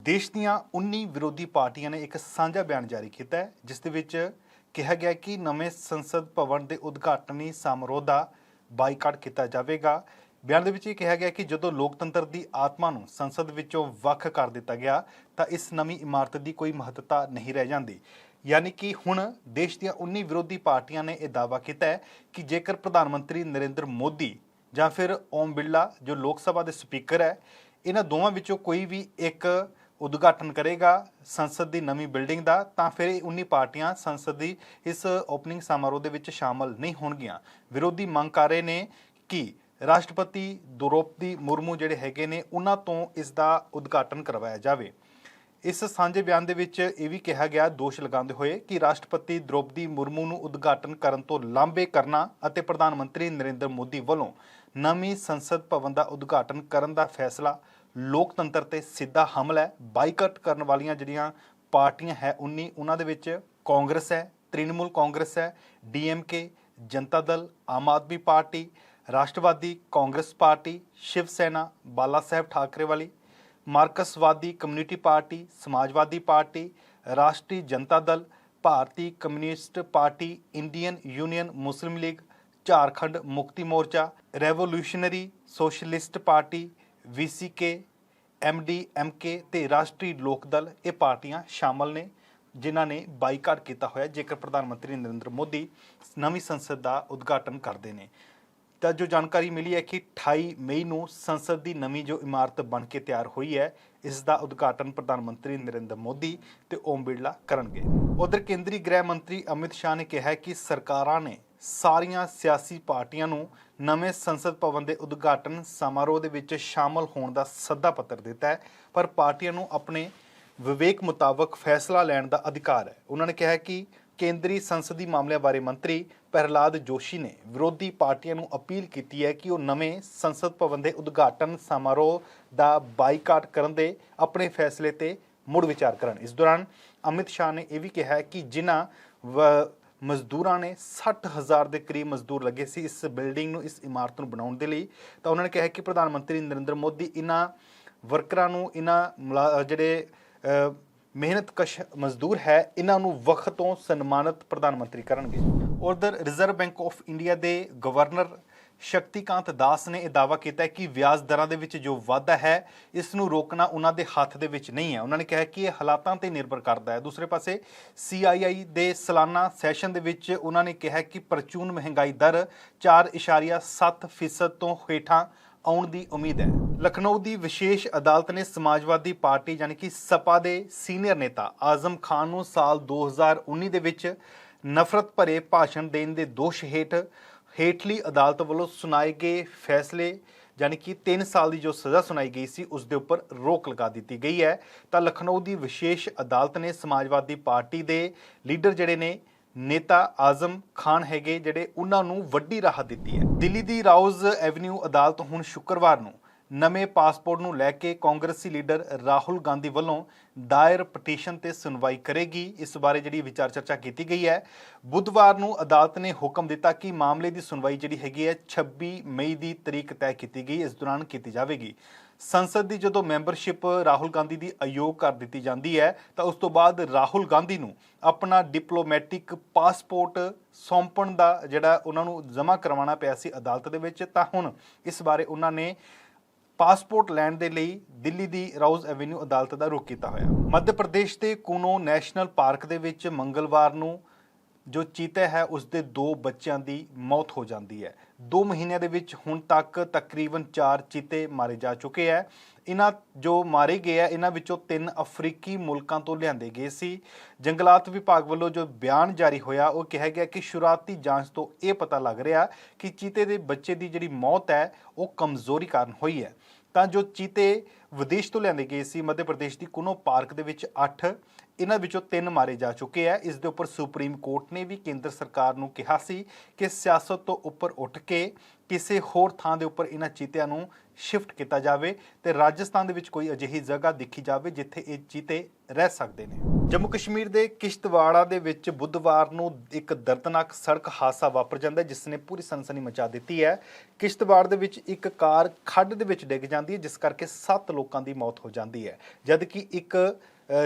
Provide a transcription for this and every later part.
ਦੇਸ਼ ਦੀਆਂ 19 ਵਿਰੋਧੀ ਪਾਰਟੀਆਂ ਨੇ ਇੱਕ ਸਾਂਝਾ ਬਿਆਨ ਜਾਰੀ ਕੀਤਾ ਹੈ, ਜਿਸ ਦੇ ਵਿੱਚ ਕਿਹਾ ਗਿਆ ਕਿ ਨਵੇਂ ਸੰਸਦ ਭਵਨ ਦੇ ਉਦਘਾਟਨੀ ਸਮਾਰੋਹ ਦਾ ਬਾਈਕਾਟ ਕੀਤਾ ਜਾਵੇਗਾ। ਬਿਆਨ ਦੇ ਵਿੱਚ ਇਹ ਕਿਹਾ ਗਿਆ ਕਿ ਜਦੋਂ ਲੋਕਤੰਤਰ ਦੀ ਆਤਮਾ ਨੂੰ ਸੰਸਦ ਵਿੱਚੋਂ ਵੱਖ ਕਰ ਦਿੱਤਾ ਗਿਆ ਤਾਂ ਇਸ ਨਵੀਂ ਇਮਾਰਤ ਦੀ ਕੋਈ ਮਹੱਤਤਾ ਨਹੀਂ ਰਹਿ ਜਾਂਦੀ। यानी कि हुण देश ਦੀਆਂ 19 विरोधी पार्टियां ने यह दावा किया है कि जेकर प्रधानमंत्री नरेंद्र मोदी ਜਾਂ फिर ओम बिरला जो लोक सभा के स्पीकर है, इन्हां दोवां विचों कोई भी एक उद्घाटन करेगा संसद की नवीं बिल्डिंग का, तो फिर 19 पार्टियां संसद की इस ओपनिंग समारोह के विच शामिल नहीं होणगियां। विरोधी मंग कर रहे हैं कि राष्ट्रपति द्रौपदी मुर्मू जिहड़े हैगे ने उन्हां तों इसका उद्घाटन करवाया जाए। इस सांझे बयान दे विच ये भी कहा गया दोष लगाते हुए कि राष्ट्रपति द्रौपदी मुर्मू नूं उद्घाटन करन तो लांभे करना अते प्रधानमंत्री नरेंद्र मोदी वालों नवीं संसद भवन का उद्घाटन करन दा फैसला लोकतंत्र ते सीधा हमला है। बाईकट करन वालियां जिहड़ियां पार्टियां है 19 उन्हां दे विच कांग्रेस है, तृणमूल कांग्रेस है, DMK, जनता दल, आम आदमी पार्टी, राष्ट्रवादी कांग्रेस पार्टी, शिव सेना, बाला साहब ठाकरे वाली, मार्क्सवादी कम्युनिटी पार्टी, समाजवादी पार्टी, राष्ट्रीय Janata Dal, Bharatiya Communist Party, Indian Union Muslim League, Jharkhand Mukti Morcha, Revolutionary Socialist Party, VCK, MDMK ते राष्ट्रीय लोक दल ये पार्टियां शामिल ने जिन्हां ने बाईकाट किया होया जेकर प्रधानमंत्री नरेंद्र मोदी नवीं संसद का उद्घाटन करते हैं। तो जो जानकारी मिली है कि 28 मई को संसद की नवीं जो इमारत बन के तैयार हुई है, इसका उद्घाटन प्रधानमंत्री नरेंद्र मोदी ते ओम बिरला करनगे। उधर केंद्रीय गृह मंत्री अमित शाह ने कहा है कि सरकारां ने सारियां सियासी पार्टियां नूं नवें संसद भवन के उद्घाटन समारोह दे विच शामिल होने का सद्दा पत्र दिता है, पर पार्टियां नूं अपने विवेक मुताबक फैसला लैण का अधिकार है। उन्होंने कहा कि केंद्रीय संसदी मामलों बारे मंत्री प्रहलाद जोशी ने विरोधी पार्टियों को अपील की है कि वह नवें संसद भवन के उद्घाटन समारोह का बाईकाट करन दे अपने फैसले ते मुड़ विचार करन। इस दौरान अमित शाह ने यह भी कहा कि जिन्हां मजदूरों ने 60,000 के करीब मजदूर लगे सी इस बिल्डिंग नूं इस इमारत नूं बनाउण दे लई, तो उन्होंने कहा कि प्रधानमंत्री नरेंद्र मोदी इन्हां वर्करां नूं इन्हां जिहड़े मेहनतकश मजदूर है इन्हां नूं वक्त तो सन्मानित प्रधानमंत्री करनगे। उधर रिजर्व बैंक ऑफ इंडिया के गवर्नर शक्तिकांत दास ने यह दावा किया है कि ब्याज दरां दे विच जो वाधा है इसनूं रोकना उन्हां दे हत्थ दे विच नहीं है। उन्होंने कहा कि यह हालातां ते निर्भर करता है। दूसरे पासे CII दे सालाना सैशन दे विच उन्होंने कहा कि परचून महंगाई दर 4.7% तो हेठां आउण दी उम्मीद है। लखनऊ की विशेष अदालत ने समाजवादी पार्टी यानी कि सपा के सीनियर नेता आजम खान नूं साल 2019 दे विच नफरत भरे भाषण देने के दोष हेठली अदालत वालों सुनाए गए फैसले यानी कि 3 साल की जो सज़ा सुनाई गई सी उस दे उपर रोक लगा दी गई है। तो लखनऊ की विशेष अदालत ने समाजवादी पार्टी के लीडर जिहड़े ने नेता आजम खान हैगे जिहड़े उन्हां नूं वड्डी राहत दी है। दिल्ली की राउज एवेन्यू अदालत हुण शुक्रवार नूं नवे पासपोर्ट नूं लैके कांग्रेसी लीडर राहुल गांधी वालों दायर पटीशन ते सुनवाई करेगी। इस बारे जिहड़ी विचार चर्चा की गई है। बुधवार नूं अदालत ने हुक्म दिता कि मामले की सुनवाई जिहड़ी हैगी है 26 मई की तरीक तय की गई, इस दौरान की जाएगी। संसद की जो मैंबरशिप राहुल गांधी की अयोग कर दी जाती है तो उस तो बाद राहुल गांधी नूं अपना डिप्लोमैटिक पासपोर्ट सौंपण का जिहड़ा उन्होंने जमा करवाना पिया सी अदालत दे विच। तां हुण इस बारे उन्होंने पासपोर्ट लैण दे लई दिल्ली की राउज एवेन्यू अदालत का रुख किया होया। मध्य प्रदेश के कूनो नैशनल पार्क दे विच मंगलवार नूं जो चीता है उसके 2 बच्चों की मौत हो जाती है। 2 महीनों के हुण तक तकरीबन 4 चीते मारे जा चुके हैं। इन्हां जो मारे गए हैं इन्हां विचों 3 अफ्रीकी मुल्कों तो लिआंदे गए सी। जंगलात विभाग वालों जो बयान जारी होया वो कहा गया कि शुरुआती जांच तो यह पता लग रहा कि चीते के बच्चे की जिहड़ी मौत है वो कमजोरी कारण हुई है। तो जो चीते विदेश तो लिआंदे गए सी मध्य प्रदेश की कूनो पार्क दे विच 8, इन्हां विचों 3 मारे जा चुके हैं। इस दे उपर सुप्रीम कोर्ट ने भी केंद्र सरकार नूं कहा सी कि सियासत तो उपर उठ के किसी होर थां दे उपर इन्हां चीतिਆਂ नूं शिफ्ट किया जाए तो राजस्थान दे विच कोई अजिही जगह दिखी जाए जिथे ये चीते रह सकते हैं। ਜੰਮੂ ਕਸ਼ਮੀਰ ਦੇ ਕਿਸ਼ਤਵਾੜਾ ਦੇ ਵਿੱਚ ਬੁੱਧਵਾਰ ਨੂੰ ਇੱਕ ਦਰਦਨਾਕ ਸੜਕ ਹਾਦਸਾ ਵਾਪਰ ਜਾਂਦਾ ਹੈ, ਜਿਸ ਨੇ ਪੂਰੀ ਸਨਸਨੀ ਮਚਾ ਦਿੱਤੀ ਹੈ। ਕਿਸ਼ਤਵਾੜ ਦੇ ਵਿੱਚ ਇੱਕ ਕਾਰ ਖੱਡ ਦੇ ਵਿੱਚ ਡਿੱਗ ਜਾਂਦੀ ਹੈ, ਜਿਸ ਕਰਕੇ 7 ਲੋਕਾਂ ਦੀ ਮੌਤ ਹੋ ਜਾਂਦੀ ਹੈ, ਜਦ ਕਿ ਇੱਕ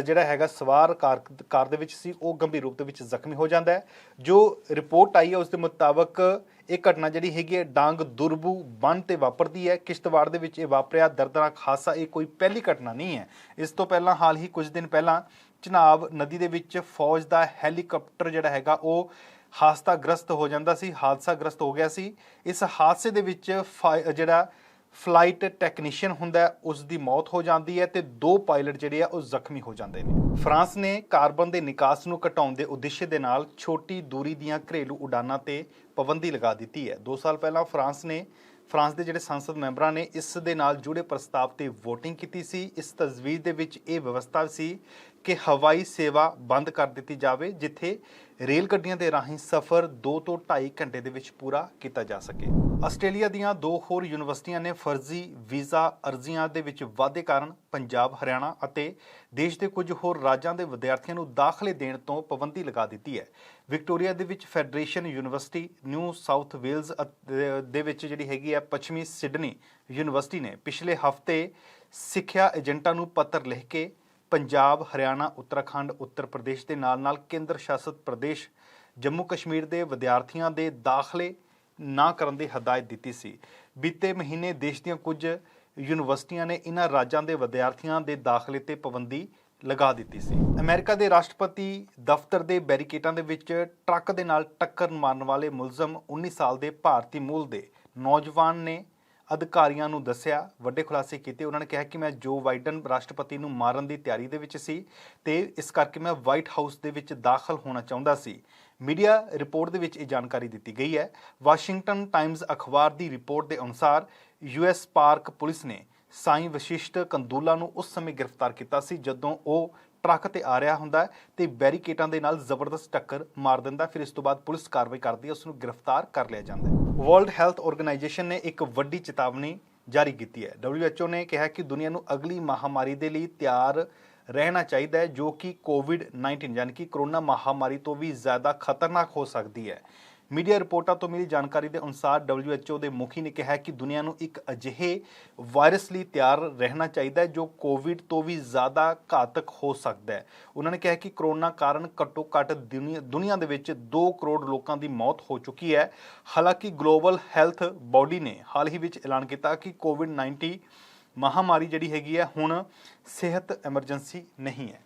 ਜਿਹੜਾ ਹੈਗਾ ਸਵਾਰ ਕਾਰ ਦੇ ਵਿੱਚ ਸੀ, ਉਹ ਗੰਭੀਰ ਰੂਪ ਦੇ ਵਿੱਚ ਜ਼ਖਮੀ ਹੋ ਜਾਂਦਾ ਹੈ। ਜੋ ਰਿਪੋਰਟ ਆਈ ਹੈ ਉਸ ਦੇ ਮੁਤਾਬਕ ਇਹ ਘਟਨਾ ਜਿਹੜੀ ਹੈਗੀ ਹੈ ਡਾਂਗ ਦੁਰਬੂ ਬੰਨ ਤੇ ਵਾਪਰਦੀ ਹੈ। ਕਿਸ਼ਤਵਾੜ ਦੇ ਵਿੱਚ ਇਹ ਵਾਪਰਿਆ ਦਰਦਨਾਕ ਹਾਦਸਾ ਇਹ ਕੋਈ ਪਹਿਲੀ ਘਟਨਾ ਨਹੀਂ ਹੈ। ਇਸ ਤੋਂ ਪਹਿਲਾਂ ਹਾਲ ਹੀ ਕੁਝ ਦਿਨ ਪਹਿਲਾਂ ਚਨਾਬ ਨਦੀ ਦੇ ਵਿੱਚ ਫੌਜ ਦਾ ਹੈਲੀਕਾਪਟਰ ਜਿਹੜਾ ਹੈਗਾ ਉਹ ਹਾਦਸਾਗ੍ਰਸਤ ਹੋ ਜਾਂਦਾ ਸੀ, ਹਾਦਸਾਗ੍ਰਸਤ ਹੋ ਗਿਆ ਸੀ। ਇਸ ਹਾਦਸੇ ਦੇ ਵਿੱਚ ਜਿਹੜਾ ਫਲਾਈਟ ਟੈਕਨੀਸ਼ੀਅਨ ਹੁੰਦਾ ਉਸ ਦੀ ਮੌਤ ਹੋ ਜਾਂਦੀ ਹੈ ਤੇ 2 ਪਾਇਲਟ ਜਿਹੜੇ ਆ ਉਹ ਜ਼ਖਮੀ ਹੋ ਜਾਂਦੇ ਨੇ। ਫਰਾਂਸ ਨੇ ਕਾਰਬਨ ਦੇ ਨਿਕਾਸ ਨੂੰ ਘਟਾਉਣ ਦੇ ਉਦੇਸ਼ ਦੇ ਨਾਲ ਛੋਟੀ ਦੂਰੀ ਦੀਆਂ ਘਰੇਲੂ ਉਡਾਨਾਂ ਤੇ ਪਾਬੰਦੀ ਲਗਾ ਦਿੱਤੀ ਹੈ। 2 ਸਾਲ ਪਹਿਲਾਂ ਫਰਾਂਸ ਦੇ ਜਿਹੜੇ ਸੰਸਦ ਮੈਂਬਰਾਂ ਨੇ ਇਸ ਦੇ ਨਾਲ ਜੁੜੇ ਪ੍ਰਸਤਾਵ ਤੇ VOTING ਕੀਤੀ ਸੀ। ਇਸ ਤਜਵੀਜ਼ ਦੇ ਵਿੱਚ ਇਹ ਵਿਵਸਥਾ ਸੀ ਕਿ ਹਵਾਈ ਸੇਵਾ ਬੰਦ ਕਰ ਦਿੱਤੀ ਜਾਵੇ, ਜਿੱਥੇ ਰੇਲ ਗੱਡੀਆਂ ਦੇ ਰਾਹੀਂ ਸਫ਼ਰ 2 ਤੋਂ 2.5 ਘੰਟੇ ਦੇ ਵਿੱਚ ਪੂਰਾ ਕੀਤਾ ਜਾ ਸਕੇ। ਆਸਟ੍ਰੇਲੀਆ ਦੀਆਂ 2 ਹੋਰ ਯੂਨੀਵਰਸਿਟੀਆਂ ਨੇ ਫਰਜ਼ੀ ਵੀਜ਼ਾ ਅਰਜ਼ੀਆਂ ਦੇ ਵਿੱਚ ਵਾਧੇ ਕਾਰਨ ਪੰਜਾਬ, ਹਰਿਆਣਾ ਅਤੇ ਦੇਸ਼ ਦੇ ਕੁਝ ਹੋਰ ਰਾਜਾਂ ਦੇ ਵਿਦਿਆਰਥੀਆਂ ਨੂੰ ਦਾਖਲੇ ਦੇਣ ਤੋਂ ਪਾਬੰਦੀ ਲਗਾ ਦਿੱਤੀ ਹੈ। ਵਿਕਟੋਰੀਆ ਦੇ ਵਿੱਚ Federation University, New South Wales ਦੇ ਵਿੱਚ ਜਿਹੜੀ ਹੈਗੀ ਹੈ ਪੱਛਮੀ ਸਿਡਨੀ ਯੂਨੀਵਰਸਿਟੀ ਨੇ ਪਿਛਲੇ ਹਫ਼ਤੇ ਸਿੱਖਿਆ ਏਜੰਟਾਂ ਨੂੰ ਪੱਤਰ ਲਿਖ ਕੇ ਪੰਜਾਬ, ਹਰਿਆਣਾ, ਉੱਤਰਾਖੰਡ, ਉੱਤਰ ਪ੍ਰਦੇਸ਼ ਦੇ ਨਾਲ ਕੇਂਦਰ ਸ਼ਾਸਿਤ ਪ੍ਰਦੇਸ਼ ਜੰਮੂ ਕਸ਼ਮੀਰ ਦੇ ਵਿਦਿਆਰਥੀਆਂ ਦੇ ਦਾਖਲੇ ਨਾ ਕਰਨ ਦੀ ਹਦਾਇਤ ਦਿੱਤੀ ਸੀ। ਬੀਤੇ ਮਹੀਨੇ ਦੇਸ਼ ਦੀਆਂ ਕੁਝ ਯੂਨੀਵਰਸਿਟੀਆਂ ਨੇ ਇਹਨਾਂ ਰਾਜਾਂ ਦੇ ਵਿਦਿਆਰਥੀਆਂ ਦੇ ਦਾਖਲੇ ਤੇ ਪਾਬੰਦੀ ਲਗਾ ਦਿੱਤੀ ਸੀ। ਅਮਰੀਕਾ ਦੇ ਰਾਸ਼ਟਰਪਤੀ ਦਫ਼ਤਰ ਦੇ ਬੈਰੀਕੇਡਾਂ ਦੇ ਵਿੱਚ ਟਰੱਕ ਦੇ ਨਾਲ ਟੱਕਰ ਮਾਰਨ ਵਾਲੇ ਮੁਲਜ਼ਮ 19 ਸਾਲ ਦੇ ਭਾਰਤੀ ਮੂਲ ਦੇ ਨੌਜਵਾਨ ਨੇ ਅਧਿਕਾਰੀਆਂ ਨੂੰ ਦੱਸਿਆ, ਵੱਡੇ ਖੁਲਾਸੇ ਕੀਤੇ। ਉਹਨਾਂ ਨੇ ਕਿਹਾ ਕਿ ਮੈਂ ਜੋ ਬਾਈਡਨ ਰਾਸ਼ਟਰਪਤੀ ਨੂੰ ਮਾਰਨ ਦੀ ਤਿਆਰੀ ਦੇ ਵਿੱਚ ਸੀ ਤੇ ਇਸ ਕਰਕੇ ਮੈਂ ਵਾਈਟ ਹਾਊਸ ਦੇ ਵਿੱਚ ਦਾਖਲ ਹੋਣਾ ਚਾਹੁੰਦਾ ਸੀ। ਮੀਡੀਆ ਰਿਪੋਰਟ ਦੇ ਵਿੱਚ ਇਹ ਜਾਣਕਾਰੀ ਦਿੱਤੀ ਗਈ ਹੈ। ਵਾਸ਼ਿੰਗਟਨ ਟਾਈਮਜ਼ ਅਖਬਾਰ ਦੀ ਰਿਪੋਰਟ ਦੇ ਅਨੁਸਾਰ US ਪਾਰਕ ਪੁਲਿਸ ਨੇ ਸਾਈ ਵਸ਼ਿਸ਼ਟ ਕੰਦੂਲਾ ਨੂੰ ਉਸ ਸਮੇਂ ਗ੍ਰਿਫਤਾਰ ਕੀਤਾ ਸੀ ਜਦੋਂ ਉਹ ਟਰੱਕ ਤੇ ਆ ਰਿਹਾ ਹੁੰਦਾ ਤੇ ਬੈਰੀਕੇਡਾਂ ਦੇ ਨਾਲ ਜ਼ਬਰਦਸਤ ਟੱਕਰ ਮਾਰ ਦਿੰਦਾ। ਫਿਰ ਇਸ ਤੋਂ ਬਾਅਦ ਪੁਲਿਸ ਕਾਰਵਾਈ ਕਰਦੀ ਹੈ, ਉਸ ਨੂੰ ਗ੍ਰਿਫਤਾਰ ਕਰ ਲਿਆ ਜਾਂਦਾ ਹੈ। ਵਰਲਡ ਹੈਲਥ ਆਰਗੇਨਾਈਜੇਸ਼ਨ ਨੇ ਇੱਕ ਵੱਡੀ ਚੇਤਾਵਨੀ ਜਾਰੀ ਕੀਤੀ ਹੈ। WHO ਨੇ ਕਿਹਾ ਕਿ ਦੁਨੀਆ ਨੂੰ ਅਗਲੀ ਮਹਾਮਾਰੀ ਦੇ ਲਈ ਤਿਆਰ ਰਹਿਣਾ ਚਾਹੀਦਾ ਹੈ, ਜੋ ਕਿ COVID-19 ਯਾਨੀ ਕਿ ਕਰੋਨਾ ਮਹਾਮਾਰੀ ਤੋਂ ਵੀ ਜ਼ਿਆਦਾ ਖਤਰਨਾਕ ਹੋ ਸਕਦੀ ਹੈ। ਮੀਡੀਆ ਰਿਪੋਰਟਾਂ ਤੋਂ ਮਿਲੀ ਜਾਣਕਾਰੀ ਦੇ ਅਨੁਸਾਰ WHO ਦੇ ਮੁਖੀ ਨੇ ਕਿਹਾ ਕਿ ਦੁਨੀਆ ਨੂੰ ਇੱਕ ਅਜਿਹੇ ਵਾਇਰਸ ਲਈ ਤਿਆਰ ਰਹਿਣਾ ਚਾਹੀਦਾ ਹੈ ਜੋ ਕੋਵਿਡ ਤੋਂ ਵੀ ਜ਼ਿਆਦਾ ਘਾਤਕ ਹੋ ਸਕਦਾ ਹੈ। ਉਹਨਾਂ ਨੇ ਕਿਹਾ ਕਿ ਕਰੋਨਾ ਕਾਰਨ ਘੱਟੋ ਘੱਟ ਦੁਨੀਆ ਦੇ ਵਿੱਚ 2 ਕਰੋੜ ਲੋਕਾਂ ਦੀ ਮੌਤ ਹੋ ਚੁੱਕੀ ਹੈ। ਹਾਲਾਂਕਿ ਗਲੋਬਲ ਹੈਲਥ ਬਾਡੀ ਨੇ ਹਾਲ ਹੀ ਵਿੱਚ ਐਲਾਨ ਕੀਤਾ ਕਿ COVID-19 ਮਹਾਮਾਰੀ ਜਿਹੜੀ ਹੈਗੀ ਹੈ ਹੁਣ ਸਿਹਤ ਐਮਰਜੈਂਸੀ ਨਹੀਂ ਹੈ।